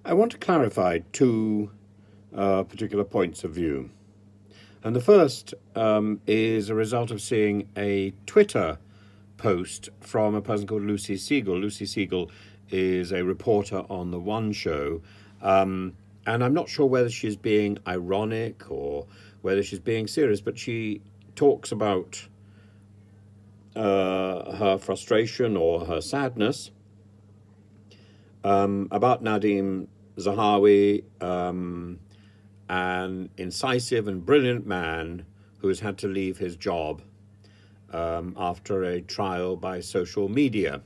I want to clarify two particular points of view. And the first is a result of seeing a Twitter post from a person called Lucy Siegel. Lucy Siegel is a reporter on The One Show. And I'm not sure whether she's being ironic or whether she's being serious, but she talks about her frustration or her sadness about Nadim Zahawi, an incisive and brilliant man who has had to leave his job after a trial by social media.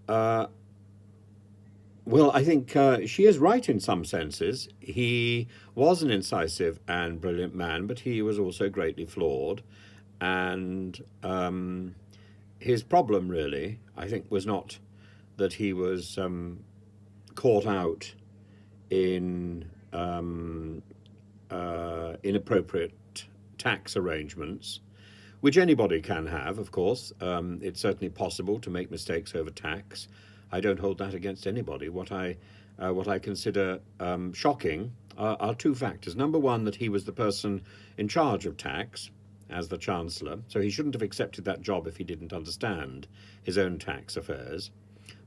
Well, I think she is right in some senses. He was an incisive and brilliant man, but he was also greatly flawed. And his problem, really, I think, was not that he was caught out in inappropriate tax arrangements, which anybody can have, of course. It's certainly possible to make mistakes over tax. I don't hold that against anybody. What I consider shocking are two factors. Number one, that he was the person in charge of tax as the Chancellor, so he shouldn't have accepted that job if he didn't understand his own tax affairs.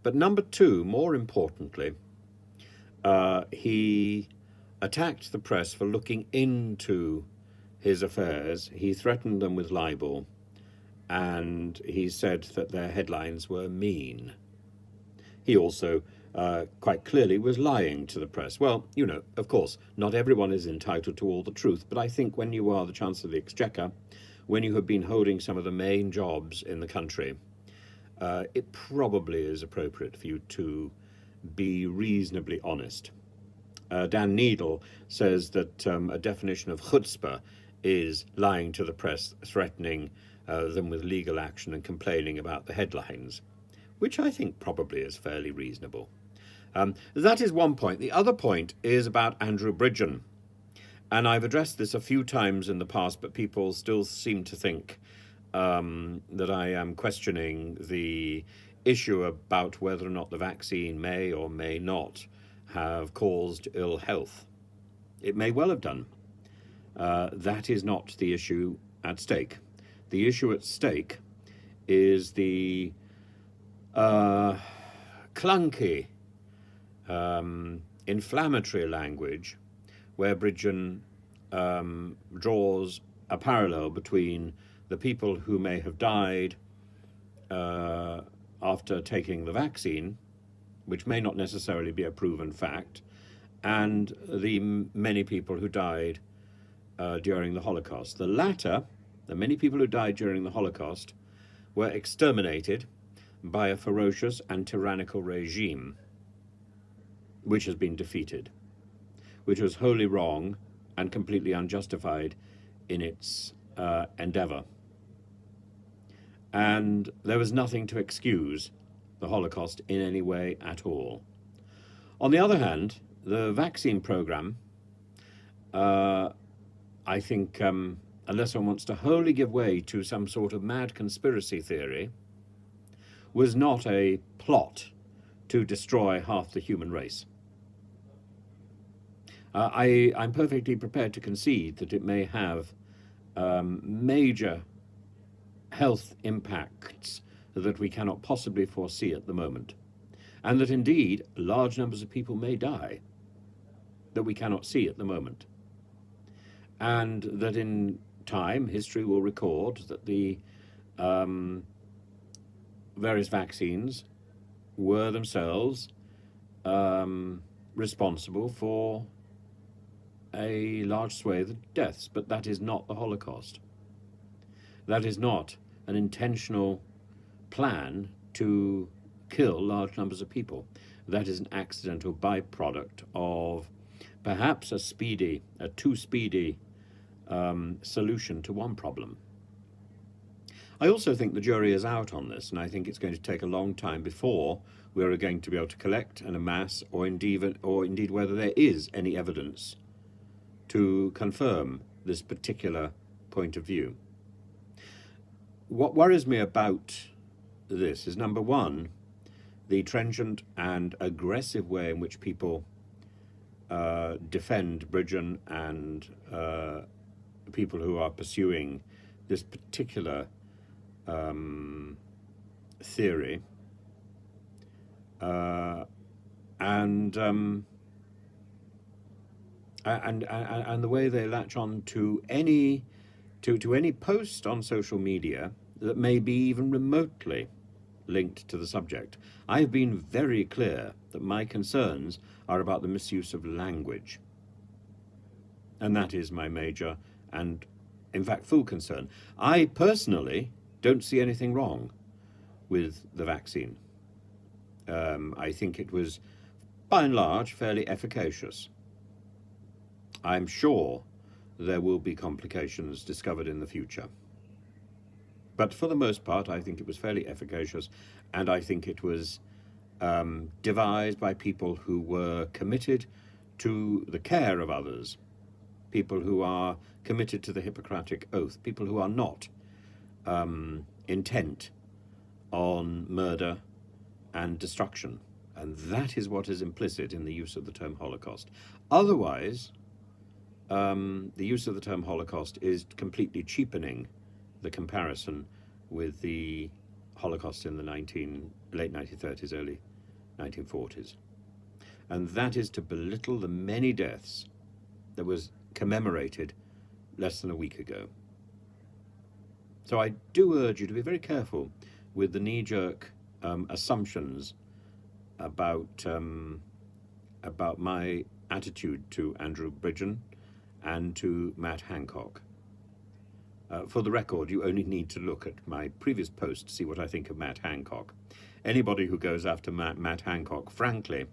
But number two, more importantly, he attacked the press for looking into his affairs. He threatened them with libel, and he said that their headlines were mean. He also quite clearly was lying to the press. Well, you know, of course, not everyone is entitled to all the truth, but I think when you are the Chancellor of the Exchequer, when you have been holding some of the main jobs in the country, it probably is appropriate for you to be reasonably honest. Dan Needle says that a definition of chutzpah is lying to the press, threatening them with legal action and complaining about the headlines, which I think probably is fairly reasonable. That is one point. The other point is about Andrew Bridgen. And I've addressed this a few times in the past, but people still seem to think that I am questioning the issue about whether or not the vaccine may or may not have caused ill health. It may well have done. That is not the issue at stake. The issue at stake is the clunky, inflammatory language where Bridgen draws a parallel between the people who may have died after taking the vaccine, which may not necessarily be a proven fact, and the many people who died during the Holocaust. The latter, the many people who died during the Holocaust, were exterminated by a ferocious and tyrannical regime, which has been defeated, which was wholly wrong and completely unjustified in its endeavor. And there was nothing to excuse the Holocaust in any way at all. On the other hand, the vaccine program, I think, unless one wants to wholly give way to some sort of mad conspiracy theory, was not a plot to destroy half the human race. I'm perfectly prepared to concede that it may have major health impacts that we cannot possibly foresee at the moment, and that indeed large numbers of people may die that we cannot see at the moment, and that in time history will record that the various vaccines were themselves responsible for a large swathe of deaths, but that is not the Holocaust. That is not an intentional plan to kill large numbers of people. That is an accidental byproduct of perhaps a too speedy solution to one problem. I also think the jury is out on this, and I think it's going to take a long time before we are going to be able to collect and amass, or indeed whether there is any evidence to confirm this particular point of view. What worries me about this is, number one, the trenchant and aggressive way in which people defend Bridgen and people who are pursuing this particular theory, and the way they latch on to any post on social media that may be even remotely linked to the subject. I've been very clear that my concerns are about the misuse of language, and that is my major and, in fact, full concern. I personally don't see anything wrong with the vaccine. I think it was, by and large, fairly efficacious. I'm sure there will be complications discovered in the future. But for the most part, I think it was fairly efficacious, and I think it was devised by people who were committed to the care of others, people who are committed to the Hippocratic Oath, people who are not intent on murder and destruction. And that is what is implicit in the use of the term Holocaust. Otherwise, the use of the term Holocaust is completely cheapening the comparison with the Holocaust in the late 1930s, early 1940s. And that is to belittle the many deaths that was commemorated less than a week ago. So I do urge you to be very careful with the knee-jerk assumptions about my attitude to Andrew Bridgen and to Matt Hancock. For the record, you only need to look at my previous post to see what I think of Matt Hancock. Anybody who goes after Matt Hancock, frankly,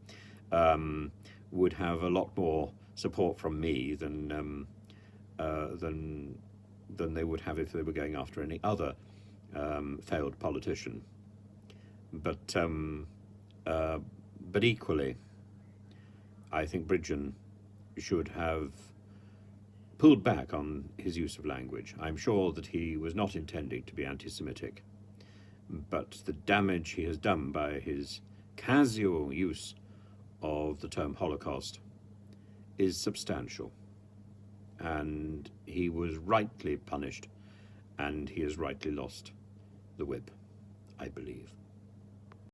would have a lot more support from me than they would have if they were going after any other failed politician. But equally, I think Bridgen should have pulled back on his use of language. I'm sure that he was not intending to be anti-Semitic, but the damage he has done by his casual use of the term Holocaust is substantial, and he was rightly punished, and he has rightly lost the whip, I believe.